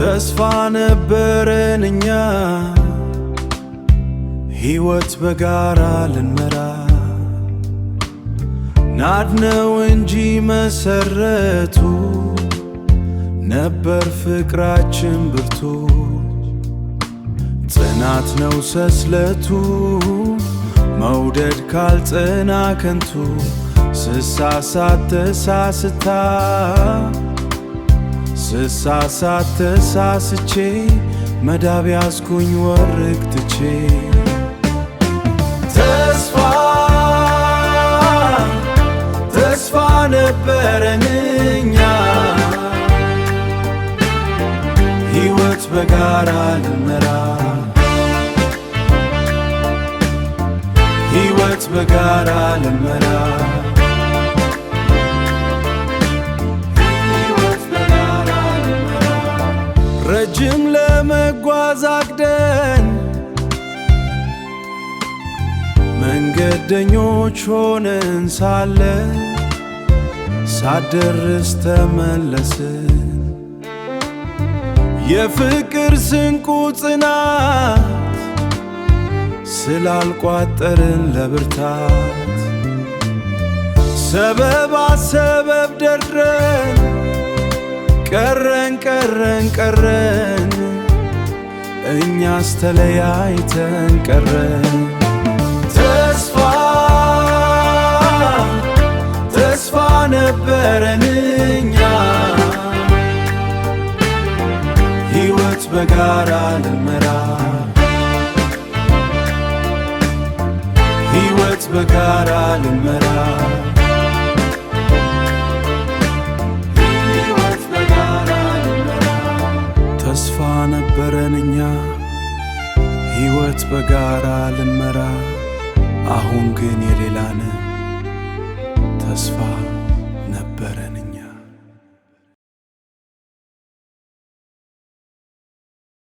ተስፋ ነበረን እኛ ሕይወት በጋራ ልንመራ ናድነው እንጂ መሰረቱ ነበር ፍቅራችን ብርቱ ጽናት ነው ሰስለቱ መውደድ ካልጽና ከንቱ ስሳሳት ተሳስታ ስሳሳት ተሳስቼ መዳብ ያዝኩኝ ወርቅ ትቼ ተስፋ ነበረን እኛ ሕይወት በጋራ ልንመራ ሕይወት በጋራ ልንመራ ረጅም ለመጓዝ አቅደን መንገደኞች ሆነን ሳለ ሳትደርስ ተመለስን የፍቅር ስንቁ ጽናት ስላልቋጠርን ለብርታት ሰበብ አሰበብ ደርድረን ቀረን እኛስ ተለያይተን ቀረን ተስፋ ነበረን እኛ ሕይወት በጋራ ልንመራ ሕይወት በጋራ ልንመራ ተስፋ ነበረን እኛ ሕይወት በጋራ ልንመራ አሁን ግን የሌላ